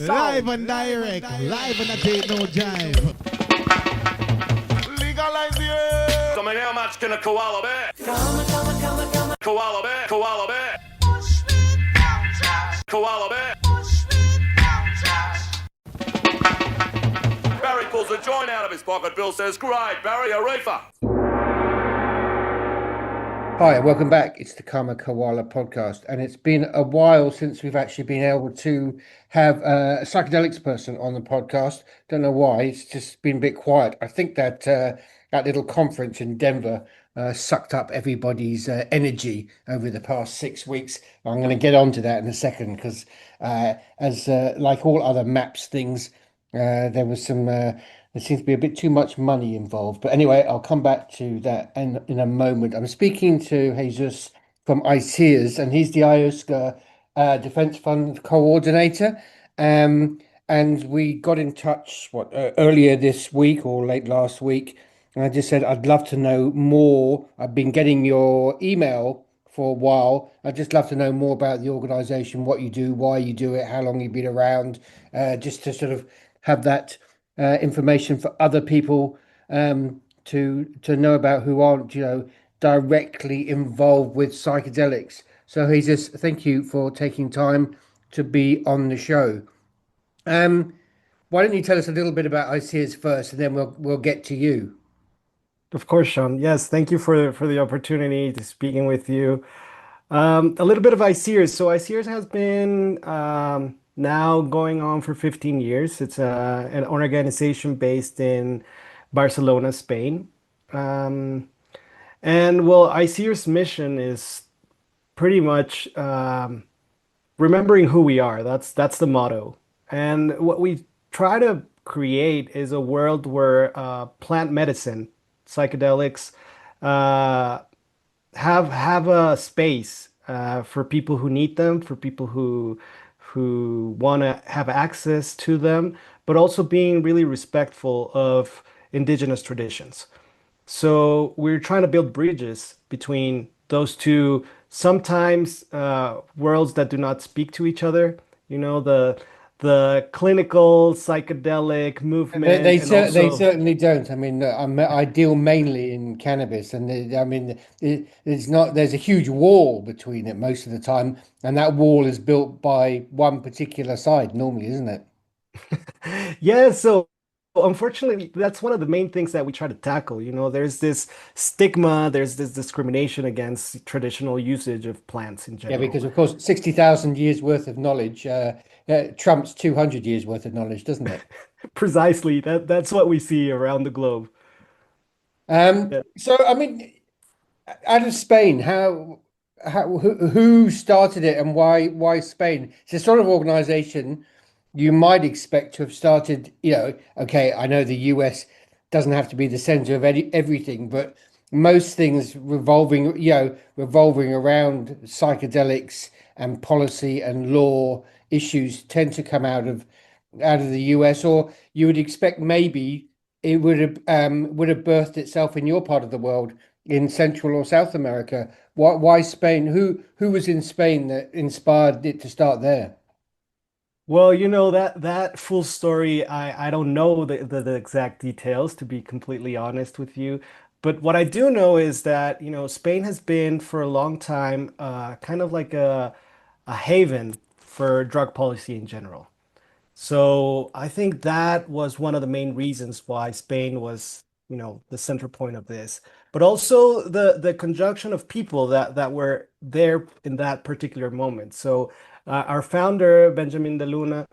Live and direct, live and I take no jive. Legalize the So how much can a koala bear? Koala bear, koala bear. Koala bear. Barry pulls a joint out of his pocket. Bill says, "Great, Barry, a reefer." Hi, welcome back. It's the Koala podcast, and it's been a while since we've actually been able to have a psychedelics person on the podcast. Don't know why; it's just been a bit quiet. I think that that little conference in Denver sucked up everybody's energy over the past 6 weeks. I'm going to get onto that in a second because, as like all other MAPS things, there was some. There seems to be a bit too much money involved. But anyway, I'll come back to that in a moment. I'm speaking to Jesús from ICEERS, and he's the ayahuasca Defense Fund coordinator. And we got in touch earlier this week or late last week. And I just said, I'd love to know more. I've been getting your email for a while. I'd just love to know more about the organization, what you do, why you do it, how long you've been around, just to sort of have that information for other people to know about who aren't, directly involved with psychedelics. So Jesús, thank you for taking time to be on the show. Why don't you tell us a little bit about ICEERS first, and then we'll get to you. Of course, Sean. Yes, thank you for the opportunity to speaking with you. A little bit of ICEERS. So ICEERS has been now going on for 15 years. It's an organization based in Barcelona, Spain. And well, ICEERS' mission is pretty much remembering who we are. That's the motto. And what we try to create is a world where plant medicine, psychedelics, have a space for people who need them, for people who want to have access to them, but also being really respectful of indigenous traditions. So we're trying to build bridges between those two, sometimes worlds that do not speak to each other. You know, the clinical psychedelic movement. They and also, certainly don't. I mean, I deal mainly in cannabis, and there's a huge wall between it most of the time, and that wall is built by one particular side normally, isn't it? yeah, so unfortunately, that's one of the main things that we try to tackle. You know, there's this stigma, there's this discrimination against traditional usage of plants in Yeah, general. because of course, 60,000 years worth of knowledge trumps 200 years worth of knowledge, doesn't it? Precisely, that's what we see around the globe. Yeah. So, I mean, out of Spain, who started it, and why Spain? It's a sort of organization you might expect to have started, okay, I know the US doesn't have to be the center of everything, but most things revolving around psychedelics and policy and law issues tend to come out of the US, or you would expect maybe it would have birthed itself in your part of the world, in Central or South America. Why Spain? Who was in Spain that inspired it to start there? Well, you know that full story, I don't know the exact details, to be completely honest with you. But what I do know is that, Spain has been for a long time kind of like a haven for drug policy in general. So I think that was one of the main reasons why Spain was, the center point of this. But also the conjunction of people that were there in that particular moment. So our founder, Benjamin de Luna,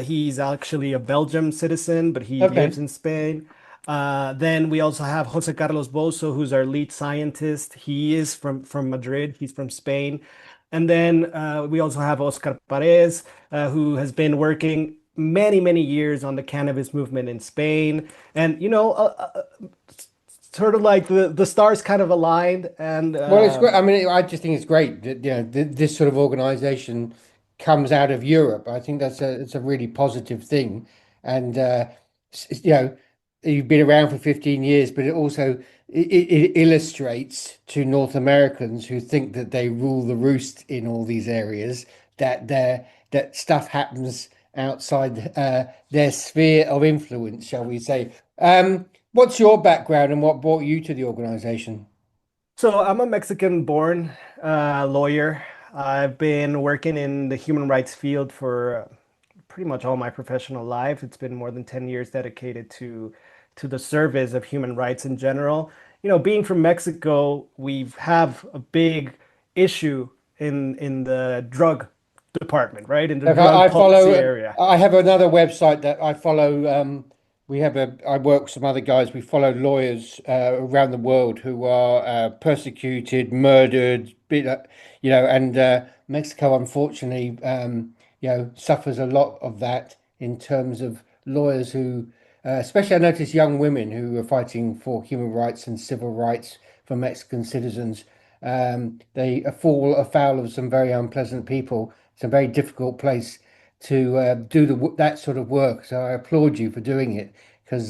he's actually a Belgium citizen, but he Okay. lives in Spain. Then we also have Jose Carlos Bozo, who's our lead scientist. He is from Madrid. He's from Spain. And then we also have Oscar Paredes, who has been working many, many years on the cannabis movement in Spain. And, sort of like the stars kind of aligned. And Well, it's great. I mean, I just think it's great that this sort of organization comes out of Europe. I think it's a really positive thing, and you've been around for 15 years, but it also it illustrates to North Americans who think that they rule the roost in all these areas that stuff happens outside their sphere of influence, shall we say. What's your background and what brought you to the organization? So I'm a Mexican-born lawyer. I've been working in the human rights field for pretty much all my professional life. It's been more than 10 years dedicated to the service of human rights in general. Being from Mexico, we have a big issue in the drug department, right? In the Like drug I policy follow, area. I have another website that I follow. I work with some other guys. We follow lawyers around the world who are persecuted, murdered, and Mexico, unfortunately, suffers a lot of that in terms of lawyers who, especially I notice young women who are fighting for human rights and civil rights for Mexican citizens. They fall afoul of some very unpleasant people. It's a very difficult place to do that sort of work. So I applaud you for doing it because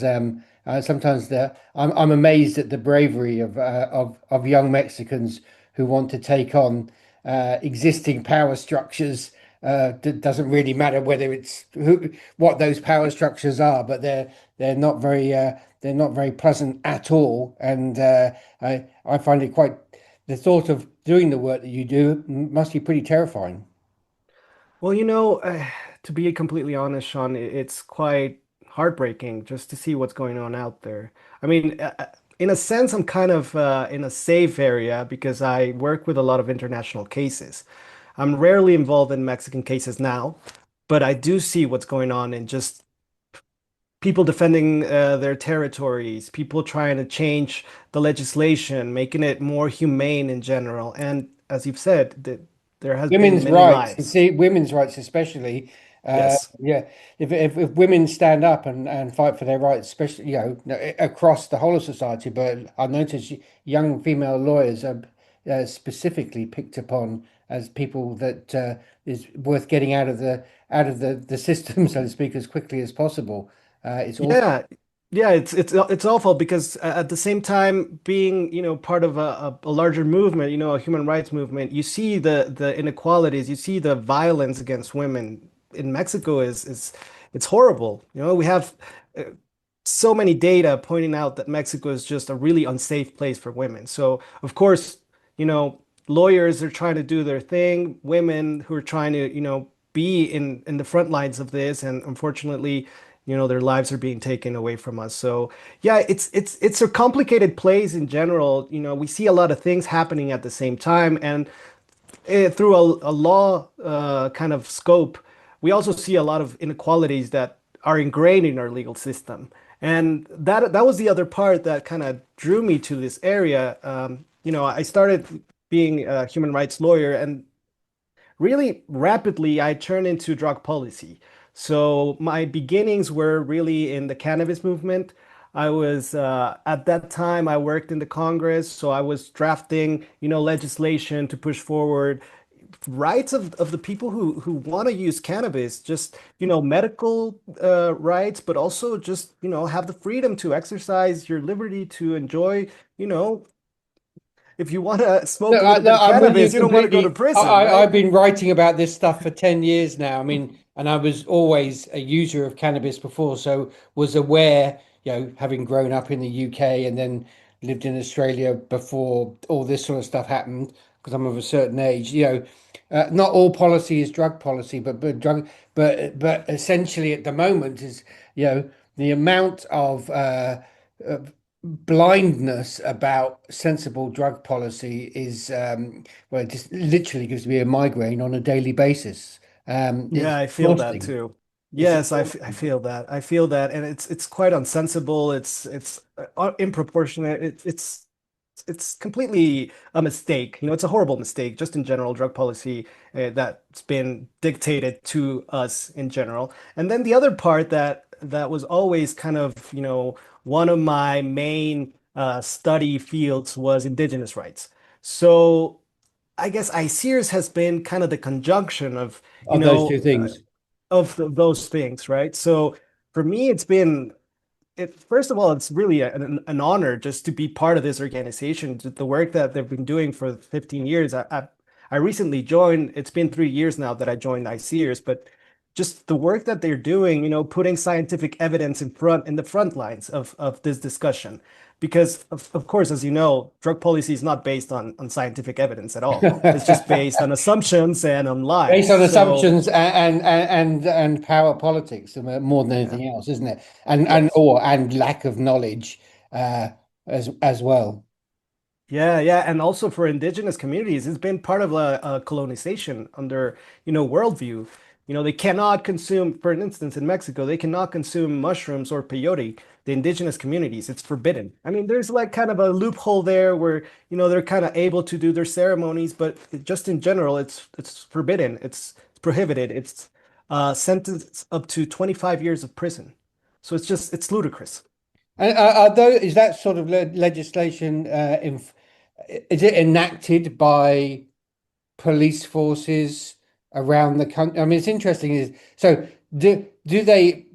sometimes I'm amazed at the bravery of young Mexicans who want to take on existing power structures. Doesn't really matter whether it's what those power structures are, but they're not very pleasant at all. And I find it quite the thought of doing the work that you do must be pretty terrifying. Well, to be completely honest, Sean, it's quite heartbreaking just to see what's going on out there. I mean, in a sense, I'm kind of in a safe area because I work with a lot of international cases. I'm rarely involved in Mexican cases now, but I do see what's going on in just people defending their territories, people trying to change the legislation, making it more humane in general. And as you've said, there has been Women's many rights, you lives. see, women's rights especially. Yes. Yeah, if women stand up and fight for their rights, especially across the whole of society, but I notice young female lawyers are specifically picked upon as people that is worth getting out of the system, so to speak, as quickly as possible. It's awful. Yeah, yeah, it's awful because at the same time being, part of a larger movement, a human rights movement, you see the inequalities, you see the violence against women in Mexico is it's horrible. We have uh, so many data pointing out that Mexico is just a really unsafe place for women. So, of course, lawyers are trying to do their thing, women who are trying to, be in the front lines of this, and unfortunately, their lives are being taken away from us. So, yeah, it's a complicated place in general. We see a lot of things happening at the same time, and through a law kind of scope, we also see a lot of inequalities that are ingrained in our legal system. And that was the other part that kind of drew me to this area. I started being a human rights lawyer, and really rapidly I turned into drug policy. So my beginnings were really in the cannabis movement. I was at that time I worked in the Congress, so I was drafting, legislation to push forward rights of the people who want to use cannabis, just, medical rights, but also just, have the freedom to exercise your liberty to enjoy, you know, if you want to No, smoke a little bit of I'm with you cannabis, you don't want to go to completely. prison, I've right? been writing about this stuff for 10 years now. I mean, and I was always a user of cannabis before, so was aware, having grown up in the UK and then lived in Australia before all this sort of stuff happened, because I'm of a certain age, not all policy is drug policy, but essentially at the moment is, the amount of blindness about sensible drug policy is well, it just literally gives me a migraine on a daily basis. Yeah, It's I feel that exhausting. too. It's Yes, I exhausting. feel that. I feel that, and it's quite unsensible. It's improportionate. It's completely a mistake. It's a horrible mistake, just in general, drug policy that's been dictated to us in general. And then the other part that was always kind of, one of my main study fields was indigenous rights. So I guess ICEERS has been kind of the conjunction of, you Of those know, two things. those things, right? So for me, first of all, it's really an honor just to be part of this organization. The work that they've been doing for 15 years. I recently joined, it's been 3 years now that I joined ICEERS, but just the work that they're doing, putting scientific evidence in the front lines of this discussion. Because of course, as you know, drug policy is not based on scientific evidence at all. It's just based on assumptions and on lies. Based on So assumptions and power politics more than yeah, anything else, isn't it? yes. And lack of knowledge uh, as well. Yeah. And also for indigenous communities, it's been part of a colonization under, worldview. They cannot consume, for instance, in Mexico, they cannot consume mushrooms or peyote, the indigenous communities. It's forbidden. I mean, there's like kind of a loophole there where, they're kind of able to do their ceremonies, but just in general, it's forbidden. It's prohibited. It's sentenced up to 25 years of prison. So it's ludicrous. And are those, is that sort of legislation is it enacted by police forces around the country? I mean, it's interesting. Is so do they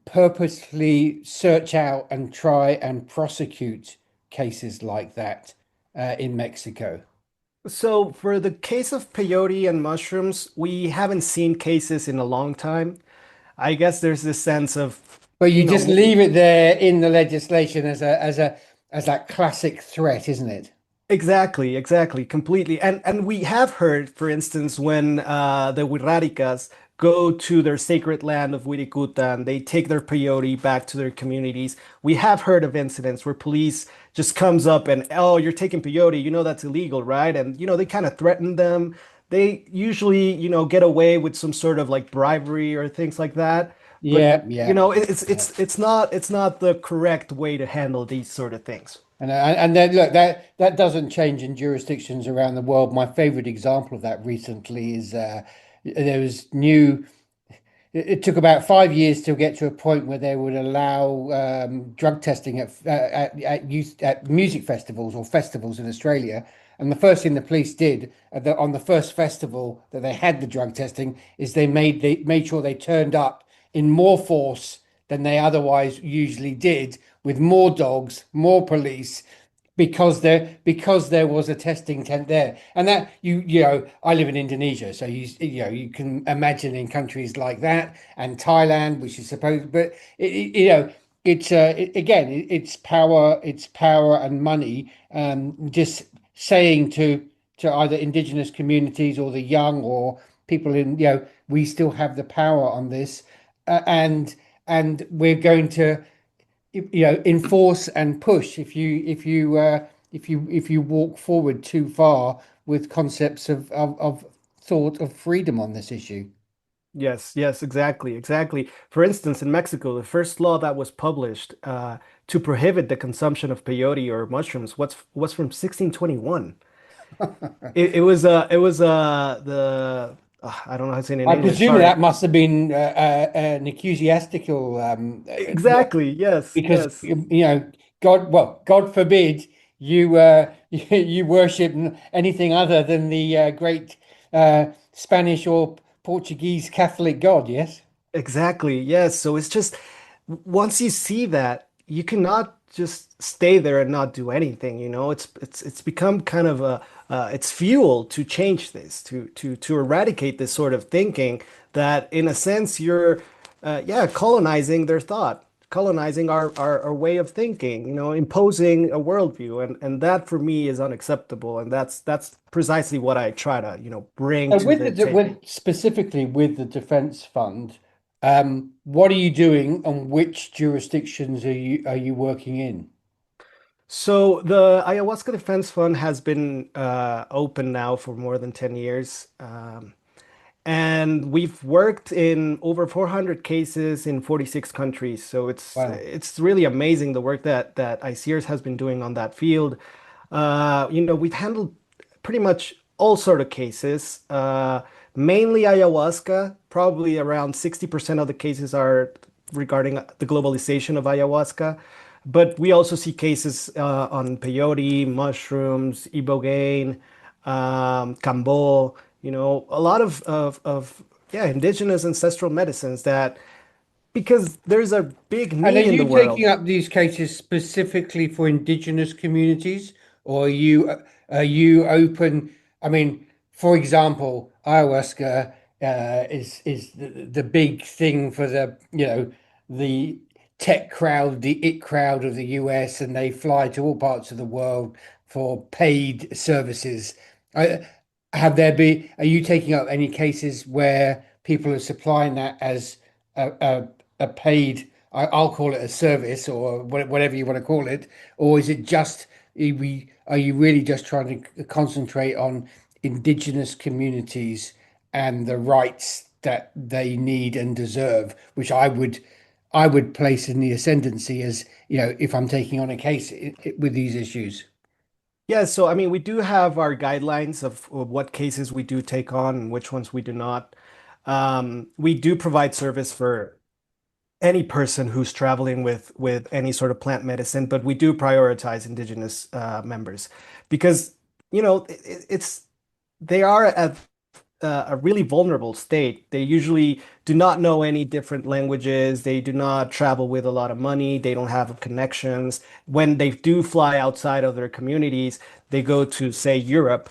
purposely search out and try and prosecute cases like that in Mexico? So for the case of peyote and mushrooms, we haven't seen cases in a long time. I guess there's this sense of, But you you just know, leave it there in the legislation as that classic threat, isn't it? exactly, completely. And we have heard, for instance, when the Wirrárikas go to their sacred land of Wirikuta and they take their peyote back to their communities. We have heard of incidents where police just comes up and, oh, you're taking peyote, that's illegal, right? And they kind of threaten them. They usually, get away with some sort of like bribery or things like that. But Yeah, yeah. it's not the correct way to handle these sort of things. And then look, that doesn't change in jurisdictions around the world. My favorite example of that recently is there was new. It took about 5 years to get to a point where they would allow drug testing at music festivals or festivals in Australia. And the first thing the police did on the first festival that they had the drug testing is they made sure they turned up in more force than they otherwise usually did, with more dogs, more police, because there was a testing tent there. And that I live in Indonesia, so you can imagine in countries like that and Thailand, which is supposed, but it's power and money, just saying to either indigenous communities or the young or people in, we still have the power on this, and we're going to enforce and push if you walk forward too far with concepts of thought of freedom on this issue. Yes, exactly. For instance, in Mexico, the first law that was published to prohibit the consumption of peyote or mushrooms was from 1621. It was the I don't know how to say it in I English. presume Sorry. that must have been an ecclesiastical Exactly. Yes, because yes. God forbid you you worship anything other than the great Spanish or Portuguese Catholic God, yes? Exactly. Yes. So it's just once you see that, you cannot just stay there and not do anything, It's become kind of it's fuel to change this, to eradicate this sort of thinking that in a sense you're colonizing their thought, colonizing our way of thinking, imposing a worldview. And that for me is unacceptable. And that's precisely what I try to, bring So to the table. specifically with the Defence Fund, what are you doing and which jurisdictions are you working in? So the Ayahuasca Defense Fund has been open now for more than 10 years. And we've worked in over 400 cases in 46 countries. So it's Wow. it's really amazing the work that ICEERS has been doing on that field. We've handled pretty much all sort of cases, mainly ayahuasca. Probably around 60% of the cases are regarding the globalization of ayahuasca. But we also see cases on peyote, mushrooms, ibogaine, cambo, a lot of yeah, indigenous ancestral medicines that because there's a big And are need in the you taking world. up these cases specifically for indigenous communities, or are you open? I mean, for example, ayahuasca is the big thing for the tech crowd, the it crowd of the US, and they fly to all parts of the world for paid services. Uh, are you taking up any cases where people are supplying that as a paid, I'll call it a service or whatever you want to call it, or is it just, are you really just trying to concentrate on indigenous communities and the rights that they need and deserve, which I would place in the ascendancy as, if I'm taking on a case with these issues. Yeah, so I mean, we do have our guidelines of what cases we do take on and which ones we do not. We do provide service for any person who's traveling with any sort of plant medicine, but we do prioritize indigenous members because it's they are at a really vulnerable state. They usually do not know any different languages. They do not travel with a lot of money. They don't have connections. When they do fly outside of their communities, they go to, say, Europe.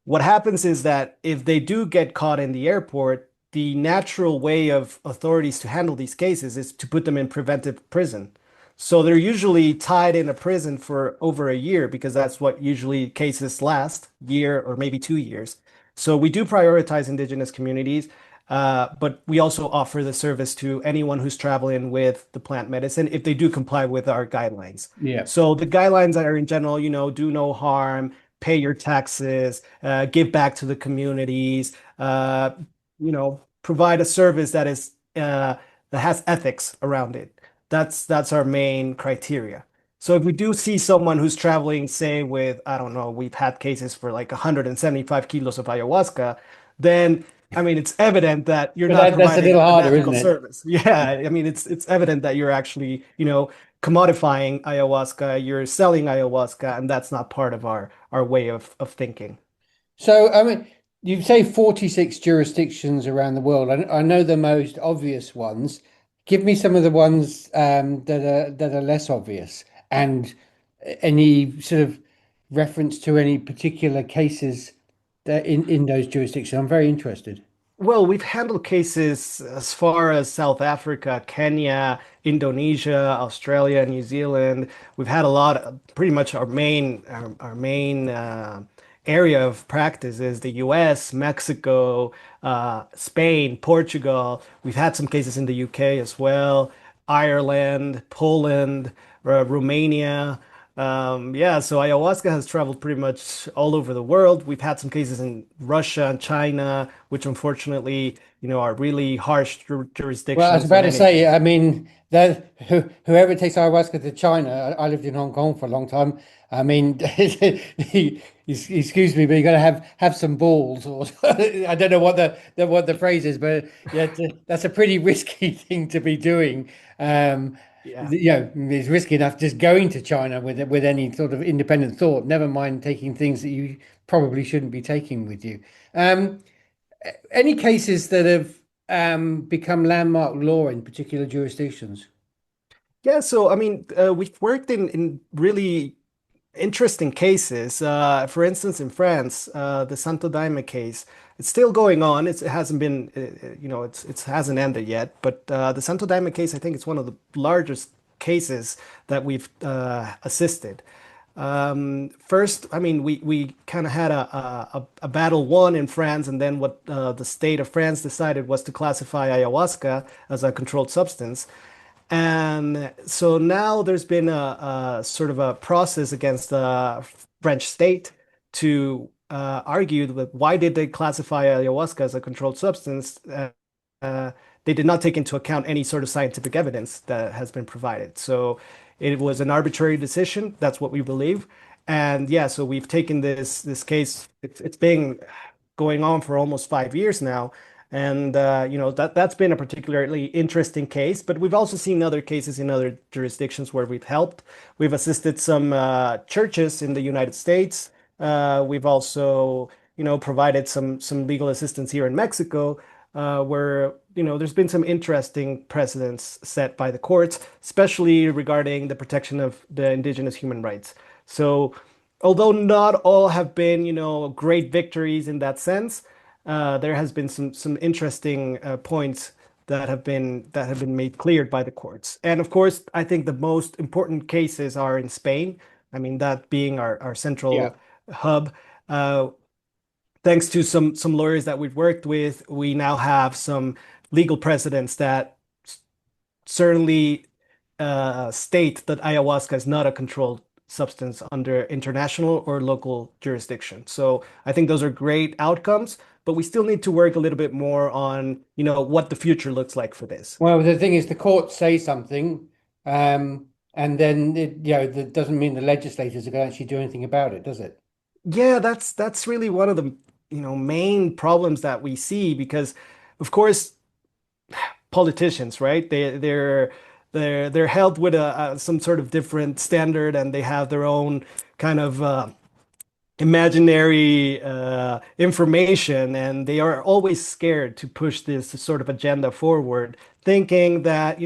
What happens is that if they do get caught in the airport, the natural way of authorities to handle these cases is to put them in preventive prison. So they're usually tied in a prison for over a year because that's what usually cases last, year or maybe 2 years. So we do prioritize indigenous communities, but we also offer the service to anyone who's traveling with the plant medicine if they do comply with our guidelines. Yeah. So the guidelines are in general, do no harm, pay your taxes, give back to the communities, provide a service that has ethics around it. That's our main criteria. So if we do see someone who's traveling, say, with, I don't know, we've had cases for like 175 kilos of ayahuasca, then I mean, it's evident that you're But not that's a providing little an harder, isn't ethical it? service. Yeah, I mean, it's evident that you're actually, commodifying ayahuasca, you're selling ayahuasca, and that's not part of our way of thinking. So, I mean, you say 46 jurisdictions around the world. I know the most obvious ones. Give me some of the ones that are less obvious, and any sort of reference to any particular cases that in those jurisdictions. I'm very interested. Well, we've handled cases as far as South Africa, Kenya, Indonesia, Australia, New Zealand. We've had a lot of, pretty much our main area of practice is the US, Mexico, Spain, Portugal. We've had some cases in the UK as well, Ireland, Poland, Romania. Yeah, so ayahuasca has traveled pretty much all over the world. We've had some cases in Russia and China, which unfortunately, are really harsh Well, I was jurisdictions about in to any say, I case. mean, whoever takes ayahuasca to China, I lived in Hong Kong for a long time. I mean, excuse me, but you got to have some balls, or I don't know what the phrase is, but yeah, that's a pretty risky thing to be doing. Yeah. It's risky enough just going to China with any sort of independent thought. Never mind taking things that you probably shouldn't be taking with you. Um, any cases that have become landmark law in particular jurisdictions? Yeah, so I mean, we've worked in really interesting cases. For instance, in France, the Santo Daime case, it's still going on. It hasn't been, it hasn't ended yet. But the Santo Daime case, I think it's one of the largest cases that we've assisted. First, I mean, we kind of had a battle won in France, and then what the state of France decided was to classify ayahuasca as a controlled substance. And so now there's been a sort of a process against the French state to argue that why did they classify ayahuasca as a controlled substance? Uh, they did not take into account any sort of scientific evidence that has been provided. So it was an arbitrary decision. That's what we believe. And yeah, so we've taken this case. It's been going on for almost 5 years now. And that's been a particularly interesting case, but we've also seen other cases in other jurisdictions where we've helped. We've assisted some churches in the United States. We've also, provided some legal assistance here in Mexico, where there's been some interesting precedents set by the courts, especially regarding the protection of the indigenous human rights. So, although not all have been, great victories in that sense, there has been some interesting points that have been made clear by the courts. And of course, I think the most important cases are in Spain. I mean, that being our Yeah. central hub. Uh, Thanks to some lawyers that we've worked with, we now have some legal precedents that certainly state that ayahuasca is not a controlled substance under international or local jurisdiction. So I think those are great outcomes, but we still need to work a little bit more on, what the future looks like for this. Well, the thing is, the courts say something, and then that doesn't mean the legislators are going to actually do anything about it, does it? Yeah, that's really one of the, main problems that we see because, of course, politicians, right? They're held with some sort of different standard, and they have their own kind of imaginary information, and they are always scared to push this sort of agenda forward, thinking that,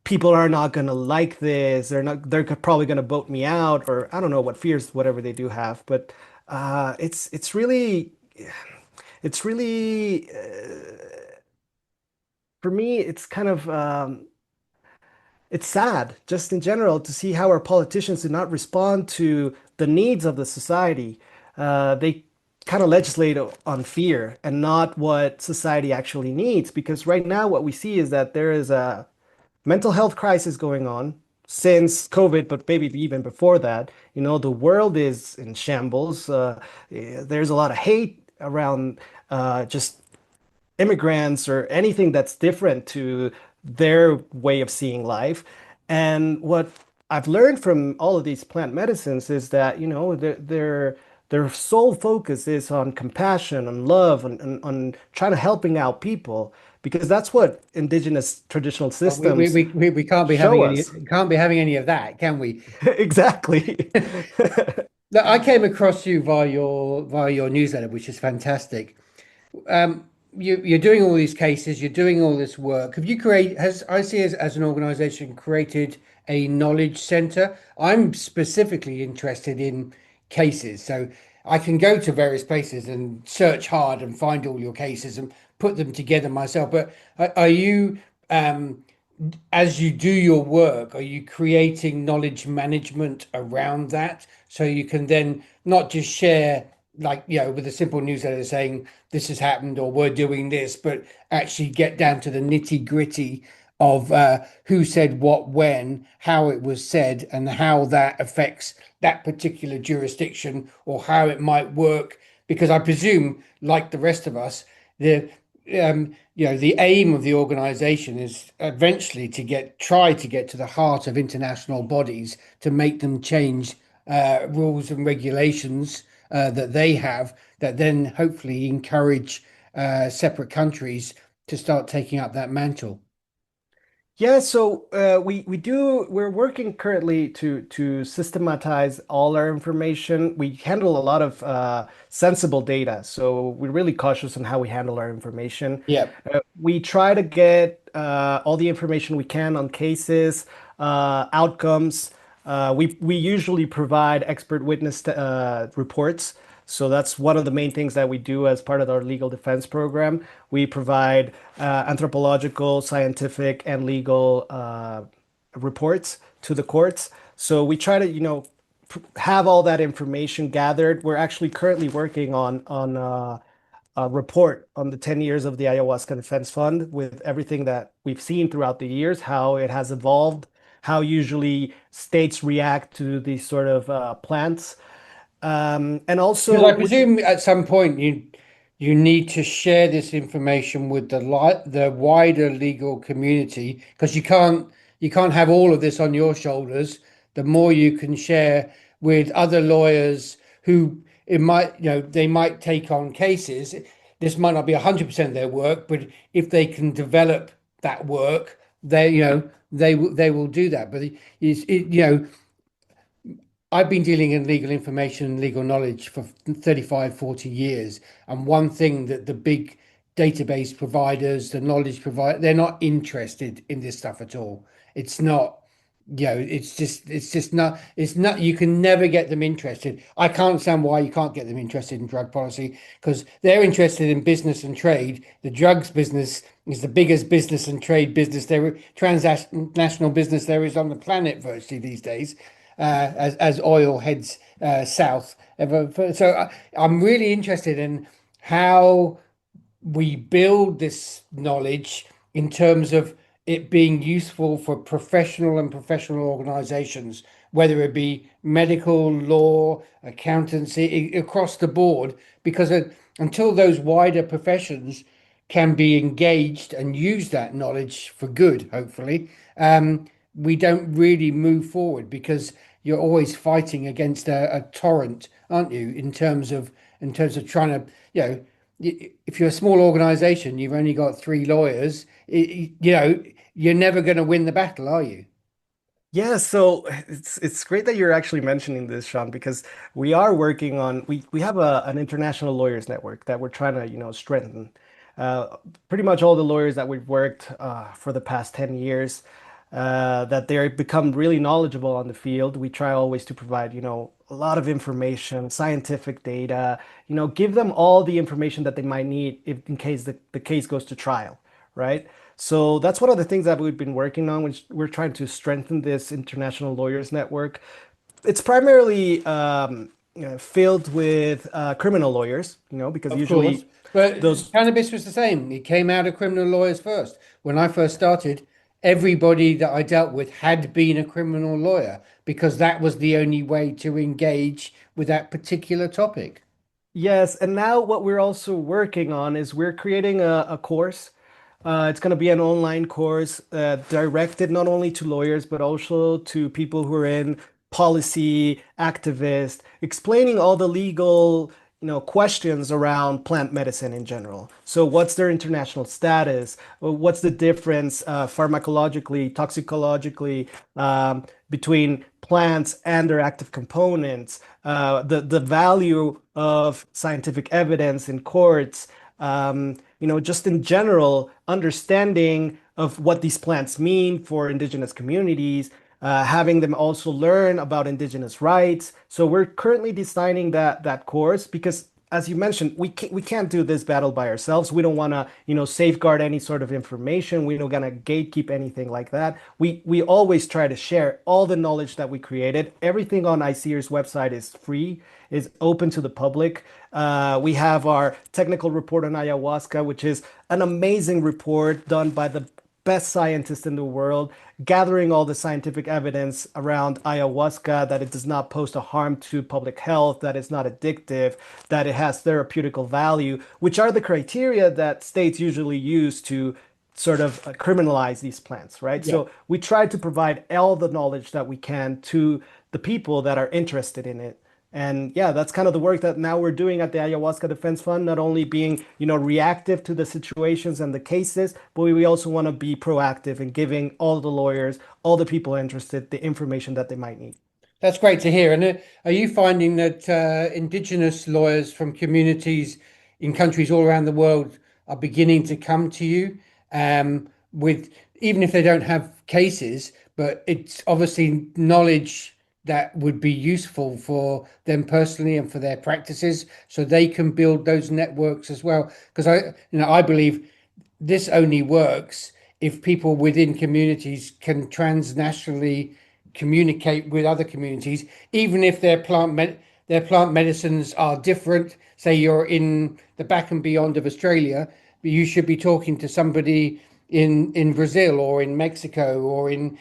people are not going to like this. They're probably going to vote me out, or I don't know what fears, whatever they do have. But it's really for me, it's kind of it's sad just in general to see how our politicians do not respond to the needs of the society. They kind of legislate on fear and not what society actually needs. Because right now, what we see is that there is a mental health crisis going on since COVID, but maybe even before that. The world is in shambles. There's a lot of hate around just immigrants or anything that's different to their way of seeing life. And what I've learned from all of these plant medicines is that, their sole focus is on compassion, on love, on trying to helping out people, because that's what indigenous traditional But we, systems we, we, we can't be show having any us. can't be having any of that, can we? Exactly. Look, I came across you via your newsletter, which is fantastic. You're doing all these cases, you're doing all this work. Has ICEERS as an organization created a knowledge center? I'm specifically interested in cases, so I can go to various places and search hard and find all your cases and put them together myself. But are you, as you do your work, are you creating knowledge management around that so you can then not just share, like, with a simple newsletter saying this has happened or we're doing this, but actually get down to the nitty gritty of who said what, when, how it was said, and how that affects that particular jurisdiction or how it might work? Because I presume, like the rest of us, the aim of the organization is eventually try to get to the heart of international bodies to make them change rules and regulations that they have, that then hopefully encourage separate countries to start taking up that mantle. Yeah, so we're working currently to systematize all our information. We handle a lot of sensible data, so we're really cautious on how we handle our information. Yeah. We try to get all the information we can on cases, outcomes. We usually provide expert witness reports. So that's one of the main things that we do as part of our legal defense program. We provide anthropological, scientific, and legal reports to the courts. So we try to, have all that information gathered. We're actually currently working on a report on the 10 years of the Ayahuasca Defense Fund with everything that we've seen throughout the years, how it has evolved, how usually states react to these sort of plants. And Because I also, presume at some point you need to share this information with the wider legal community, because you can't have all of this on your shoulders. The more you can share with other lawyers who they might take on cases. This might not be 100% their work, but if they can develop that work, they will do that. But I've been dealing in legal information and legal knowledge for 35, 40 years. And one thing that the big database providers, the knowledge provider, they're not interested in this stuff at all. It's not, it's not you can never get them interested. I can't understand why you can't get them interested in drug policy, because they're interested in business and trade. The drugs business is the biggest business and trade business there, transnational business there is on the planet virtually these days, as oil heads south. I'm really interested in how we build this knowledge in terms of it being useful for professional organizations, whether it be medical, law, accountancy, across the board, because until those wider professions can be engaged and use that knowledge for good, hopefully, we don't really move forward, because you're always fighting against a torrent, aren't you, in terms of trying to, if you're a small organization, you've only got three lawyers, you're never going to win the battle, are you? Yeah, so it's great that you're actually mentioning this, Sean, because we are working on we have an international lawyers network that we're trying to, strengthen. Pretty much all the lawyers that we've worked for the past 10 years, that they become really knowledgeable on the field. We try always to provide, a lot of information, scientific data, give them all the information that they might need if in case the case goes to trial, right? So that's one of the things that we've been working on, which we're trying to strengthen this international lawyers network. It's primarily filled with criminal lawyers, because Of course. usually But those. cannabis was the same. It came out of criminal lawyers first. When I first started, everybody that I dealt with had been a criminal lawyer, because that was the only way to engage with that particular topic. Yes, and now what we're also working on is we're creating a course. It's going to be an online course directed not only to lawyers, but also to people who are in policy, activists, explaining all the legal, questions around plant medicine in general. So what's their international status? What's the difference pharmacologically, toxicologically, between plants and their active components? The value of scientific evidence in courts, just in general, understanding of what these plants mean for indigenous communities, having them also learn about indigenous rights. So we're currently designing that course because, as you mentioned, we can't do this battle by ourselves. We don't want to, safeguard any sort of information. We don't gonna gatekeep anything like that. We always try to share all the knowledge that we created. Everything on ICEERS website is free, is open to the public. We have our technical report on ayahuasca, which is an amazing report done by the best scientists in the world, gathering all the scientific evidence around ayahuasca, that it does not pose a harm to public health, that it's not addictive, that it has therapeutical value, which are the criteria that states usually use to sort of criminalize these plants, right? Yeah. So we try to provide all the knowledge that we can to the people that are interested in it. And yeah, that's kind of the work that now we're doing at the Ayahuasca Defense Fund, not only being, reactive to the situations and the cases, but we also want to be proactive in giving all the lawyers, all the people interested, the information that they might need. That's great to hear. And are you finding that Indigenous lawyers from communities in countries all around the world are beginning to come to you, with, even if they don't have cases, but it's obviously knowledge that would be useful for them personally and for their practices, so they can build those networks as well? Because I believe this only works if people within communities can transnationally communicate with other communities, even if their plant medicines are different. Say you're in the back and beyond of Australia, but you should be talking to somebody in Brazil or in Mexico or in